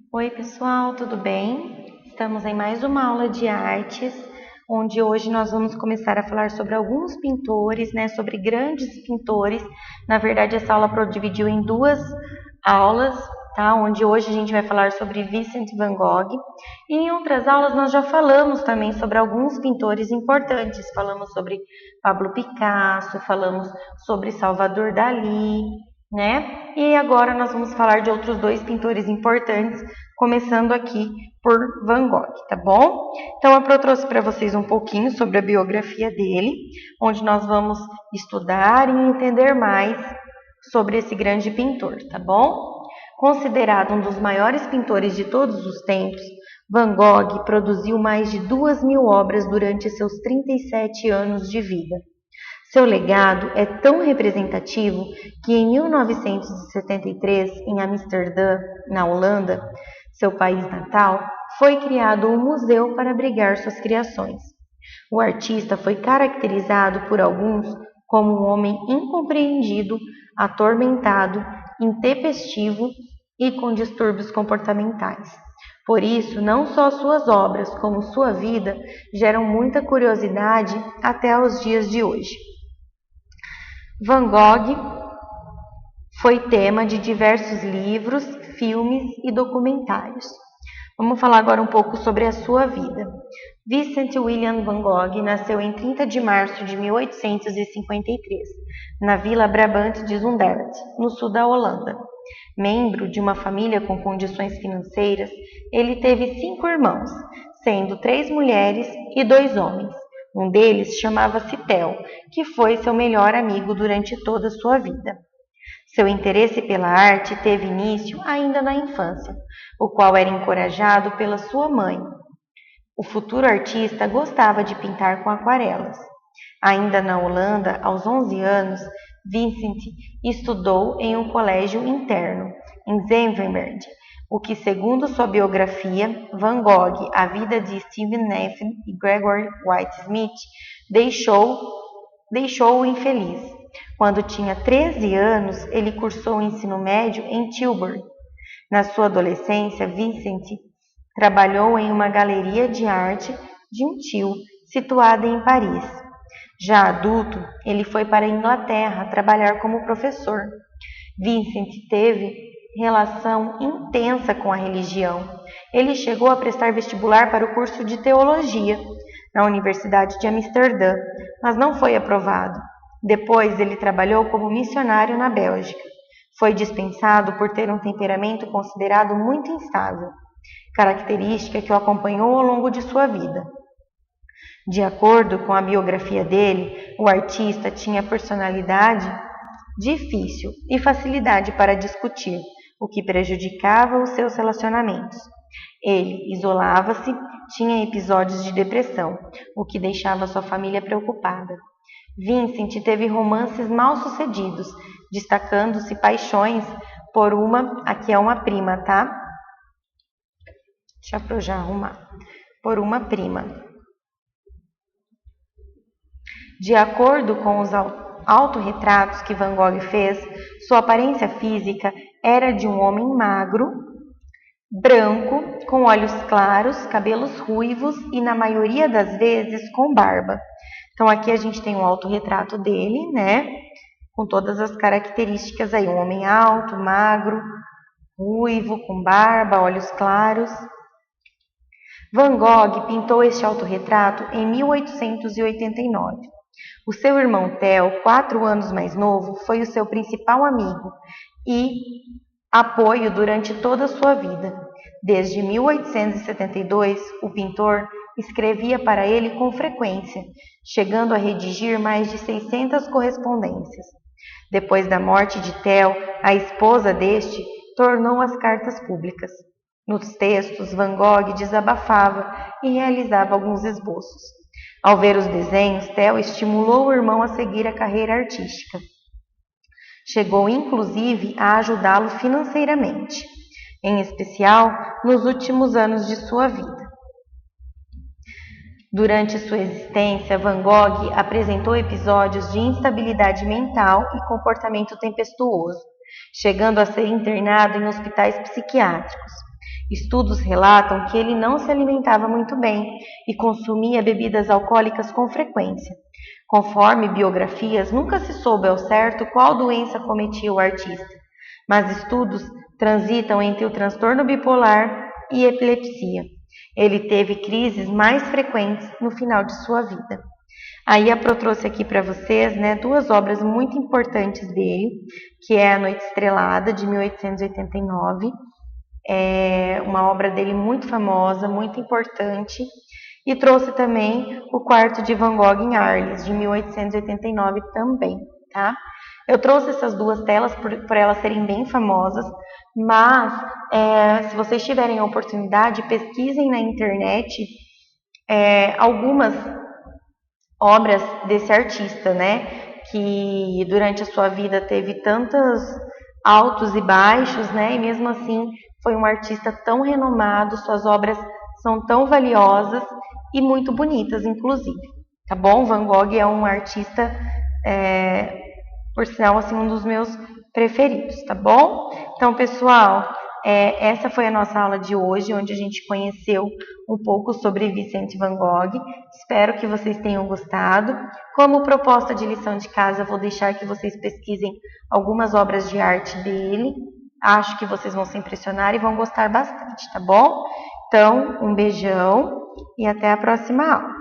Oi, pessoal, tudo bem? Estamos em mais uma aula de artes, onde hoje nós vamos começar a falar sobre alguns pintores, sobre grandes pintores. Na verdade, essa aula dividiu em duas aulas, tá? Onde hoje a gente vai falar sobre Vincent van Gogh. E em outras aulas nós já falamos também sobre alguns pintores importantes. Falamos sobre Pablo Picasso, falamos sobre Salvador Dalí, E agora nós vamos falar de outros dois pintores importantes, começando aqui por Van Gogh, tá bom? Então eu trouxe para vocês um pouquinho sobre a biografia dele, onde nós vamos estudar e entender mais sobre esse grande pintor, tá bom? Considerado um dos maiores pintores de todos os tempos, Van Gogh produziu mais de 2.000 obras durante seus 37 anos de vida. Seu legado é tão representativo que em 1973, em Amsterdã, na Holanda, seu país natal, foi criado um museu para abrigar suas criações. O artista foi caracterizado por alguns como um homem incompreendido, atormentado, intempestivo e com distúrbios comportamentais. Por isso, não só suas obras, como sua vida, geram muita curiosidade até os dias de hoje. Van Gogh foi tema de diversos livros, filmes e documentários. Vamos falar agora um pouco sobre a sua vida. Vincent Willem van Gogh nasceu em 30 de março de 1853, na Vila Brabant de Zundert, no sul da Holanda. Membro de uma família com condições financeiras, ele teve 5 irmãos, sendo 3 mulheres e 2 homens. Um deles chamava-se Theo, que foi seu melhor amigo durante toda a sua vida. Seu interesse pela arte teve início ainda na infância, o qual era encorajado pela sua mãe. O futuro artista gostava de pintar com aquarelas. Ainda na Holanda, aos 11 anos, Vincent estudou em um colégio interno, em Zevenberg, o que, segundo sua biografia, Van Gogh, A Vida de Steven Neffen e Gregory White Smith, deixou-o infeliz. Quando tinha 13 anos, ele cursou o ensino médio em Tilburg. Na sua adolescência, Vincent trabalhou em uma galeria de arte de um tio, situada em Paris. Já adulto, ele foi para a Inglaterra trabalhar como professor. Vincent teve relação intensa com a religião. Ele chegou a prestar vestibular para o curso de teologia na Universidade de Amsterdã, mas não foi aprovado. Depois, ele trabalhou como missionário na Bélgica. Foi dispensado por ter um temperamento considerado muito instável, característica que o acompanhou ao longo de sua vida. De acordo com a biografia dele, o artista tinha personalidade difícil e facilidade para discutir, o que prejudicava os seus relacionamentos. Ele isolava-se, tinha episódios de depressão, o que deixava sua família preocupada. Vincent teve romances mal-sucedidos, destacando-se paixões por aqui é uma prima, tá? Deixa eu já arrumar. Por uma prima. De acordo com os autorretratos que Van Gogh fez, sua aparência física era de um homem magro, branco, com olhos claros, cabelos ruivos e, na maioria das vezes, com barba. Então, aqui a gente tem um autorretrato dele, com todas as características aí. Um homem alto, magro, ruivo, com barba, olhos claros. Van Gogh pintou este autorretrato em 1889. O seu irmão Theo, 4 anos mais novo, foi o seu principal amigo e apoio durante toda a sua vida. Desde 1872, o pintor escrevia para ele com frequência, chegando a redigir mais de 600 correspondências. Depois da morte de Theo, a esposa deste tornou as cartas públicas. Nos textos, Van Gogh desabafava e realizava alguns esboços. Ao ver os desenhos, Theo estimulou o irmão a seguir a carreira artística. Chegou, inclusive, a ajudá-lo financeiramente, em especial nos últimos anos de sua vida. Durante sua existência, Van Gogh apresentou episódios de instabilidade mental e comportamento tempestuoso, chegando a ser internado em hospitais psiquiátricos. Estudos relatam que ele não se alimentava muito bem e consumia bebidas alcoólicas com frequência. Conforme biografias, nunca se soube ao certo qual doença cometia o artista, mas estudos transitam entre o transtorno bipolar e epilepsia. Ele teve crises mais frequentes no final de sua vida. Aí a Pro trouxe aqui para vocês, né, duas obras muito importantes dele, que é A Noite Estrelada, de 1889, é uma obra dele muito famosa, muito importante, e trouxe também o Quarto de Van Gogh em Arles, de 1889 também, tá? Eu trouxe essas duas telas por elas serem bem famosas, mas se vocês tiverem a oportunidade, pesquisem na internet algumas obras desse artista, né? Que durante a sua vida teve tantos altos e baixos, né? E mesmo assim foi um artista tão renomado, suas obras são tão valiosas e muito bonitas, inclusive. Tá bom? Van Gogh é um artista, por sinal, assim, um dos meus preferidos, tá bom? Então, pessoal, essa foi a nossa aula de hoje, onde a gente conheceu um pouco sobre Vicente Van Gogh. Espero que vocês tenham gostado. Como proposta de lição de casa, vou deixar que vocês pesquisem algumas obras de arte dele. Acho que vocês vão se impressionar e vão gostar bastante, tá bom? Então, um beijão e até a próxima aula.